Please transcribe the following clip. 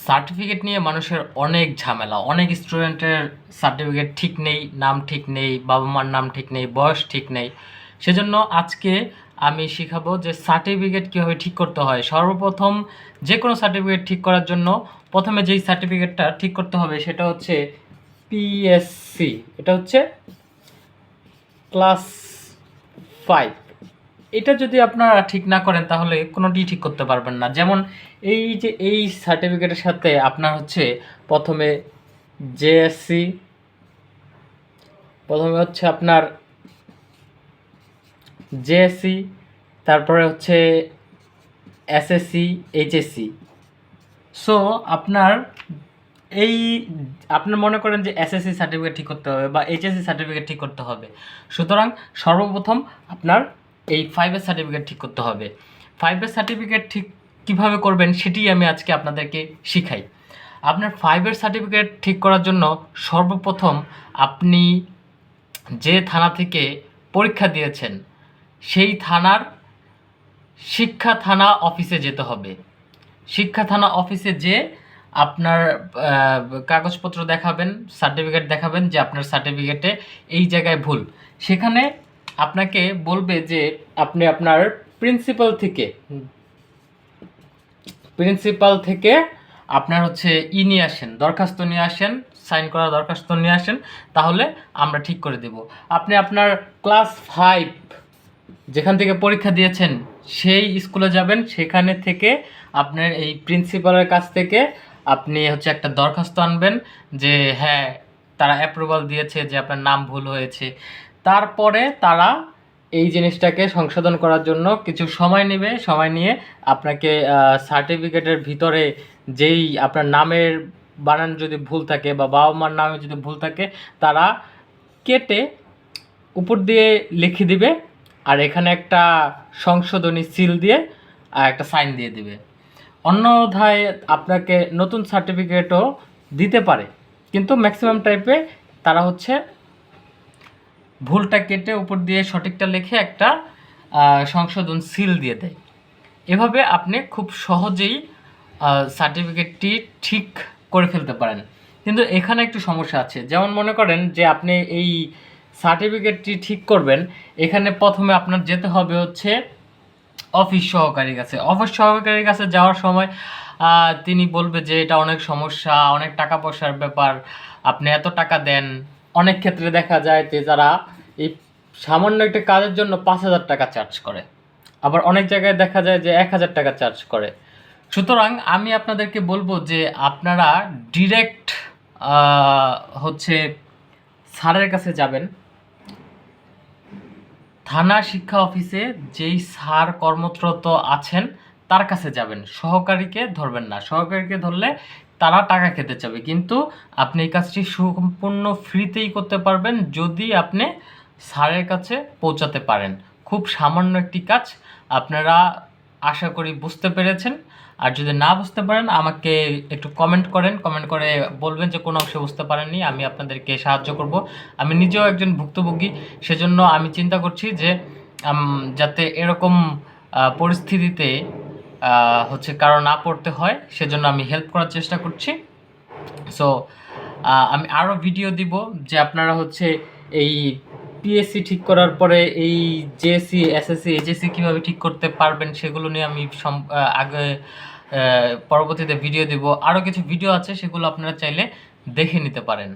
Certificate নিয়ে মানুষের অনেক ঝামেলা। অনেক স্টুডেন্টের সার্টিফিকেট ঠিক নেই, নাম ঠিক নেই, বাবা মার নাম ঠিক নেই, বয়স ঠিক নেই। সেজন্য আজকে আমি শিখাবো যে সার্টিফিকেট কীভাবে ঠিক করতে হয়। সর্বপ্রথম যে কোনো সার্টিফিকেট ঠিক করার জন্য প্রথমে যেই সার্টিফিকেটটা ঠিক করতে হবে সেটা হচ্ছে পিএসসি। এটা হচ্ছে ক্লাস 5। এটা যদি আপনারা ঠিক না করেন তাহলে কোনোটি ঠিক করতে পারবেন না। যেমন এই যে এই সার্টিফিকেটের সাথে আপনার হচ্ছে প্রথমে জেএসসি, প্রথমে হচ্ছে আপনার জেএসসি, তারপরে হচ্ছে এসএসসি, এইচএসসি। সো আপনার এই আপনার মনে করেন যে এসএসসি সার্টিফিকেট ঠিক করতে হবে বা এইচএসসি সার্টিফিকেট ঠিক করতে হবে। সুতরাং সর্বপ্রথম আপনার এই 5-এর সার্টিফিকেট ঠিক করতে হবে। 5-এর সার্টিফিকেট ঠিক কীভাবে করবেন সেটি আমি আজকে আপনাদেরকে শিখাই। আপনার 5-এর সার্টিফিকেট ঠিক করার জন্য সর্বপ্রথম আপনি যে থানা থেকে পরীক্ষা দিয়েছেন সেই থানার শিক্ষা থানা অফিসে যেতে হবে। শিক্ষা থানা অফিসে যে আপনার কাগজপত্র দেখাবেন, সার্টিফিকেট দেখাবেন যে আপনার সার্টিফিকেটে এই জায়গায় ভুল। সেখানে আপনাকে বলবে যে আপনি আপনার প্রিন্সিপাল থেকে আপনার হচ্ছে নিয়ে আসেন, দরখাস্ত নিয়ে আসেন, সাইন করা দরখাস্ত নিয়ে আসেন, তাহলে আমরা ঠিক করে দেব। আপনি আপনার ক্লাস 5 যেখান থেকে পরীক্ষা দিয়েছেন সেই স্কুলে যাবেন, সেখানে থেকে আপনার এই প্রিন্সিপালের কাছ থেকে আপনি হচ্ছে একটা দরখাস্ত আনবেন যে হ্যাঁ তারা অ্যাপ্রুভাল দিয়েছে যে আপনার নাম ভুল হয়েছে। তারপরে তারা এই জিনিসটাকে সংশোধন করার জন্য কিছু সময় নেবে। সময় নিয়ে আপনাকে সার্টিফিকেটের ভিতরে যেই আপনার নামের বানান যদি ভুল থাকে বা বাবা মার নামে যদি ভুল থাকে তারা কেটে উপর দিয়ে লিখে দিবে, আর এখানে একটা সংশোধনী সিল দিয়ে আর একটা সাইন দিয়ে দিবে। অন্যথায় আপনাকে নতুন সার্টিফিকেটও দিতে পারে, কিন্তু ম্যাক্সিমাম টাইপে তারা হচ্ছে ভুলটা কেটে উপর দিয়ে সঠিকটা লিখে একটা সংশোধন সিল দিয়ে দেয়। এভাবে আপনি খুব সহজেই সার্টিফিকেটটি ঠিক করে ফেলতে পারেন। কিন্তু এখানে একটু সমস্যা আছে। যেমন মনে করেন যে আপনি এই সার্টিফিকেটটি ঠিক করবেন, এখানে প্রথমে আপনার যেতে হবে হচ্ছে অফিস সহকারীর কাছে। অফিস সহকারীর কাছে যাওয়ার সময় তিনি বলবে যে এটা অনেক সমস্যা, অনেক টাকা পয়সার ব্যাপার, আপনি এত টাকা দেন। অনেক ক্ষেত্রে দেখা যায় যে যারা এই সামান্য একটা কাজের জন্য 5,000 টাকা চার্জ করে, আবার অনেক জায়গায় দেখা যায় যে 1,000 টাকা চার্জ করে। সুতরাং আমি আপনাদেরকে বলবো যে আপনারা ডিরেক্ট হচ্ছে স্যারের কাছে যাবেন। থানা শিক্ষা অফিসে যেই স্যার কর্মরত আছেন তার কাছে যাবেন, সহকারীকে ধরবেন না। সহকারীকে ধরলে তারা টাকা খেতে চাবে, কিন্তু আপনি এই কাজটি সম্পূর্ণ ফ্রিতেই করতে পারবেন যদি আপনি স্যারের কাছে পৌঁছাতে পারেন। খুব সামান্য একটি কাজ, আপনারা আশা করি বুঝতে পেরেছেন। আর যদি না বুঝতে পারেন আমাকে একটু কমেন্ট করে বলবেন যে কোনো অংশে বুঝতে পারেননি, আমি আপনাদেরকে সাহায্য করব। আমি নিজেও একজন ভুক্তভোগী, সেজন্য আমি চিন্তা করছি যে যাতে এরকম পরিস্থিতিতে হচ্ছে কারো না পড়তে হয়, সেজন্য আমি হেল্প করার চেষ্টা করছি। সো আমি আরও ভিডিও দিব যে আপনারা হচ্ছে এই পিএসসি ঠিক করার পরে এই জেএসসি, এসএসসি, এইচএসসি কীভাবে ঠিক করতে পারবেন সেগুলো নিয়ে আমি আগে পরবর্তীতে ভিডিও দেব। আরও কিছু ভিডিও আছে, সেগুলো আপনারা চাইলে দেখে নিতে পারেন।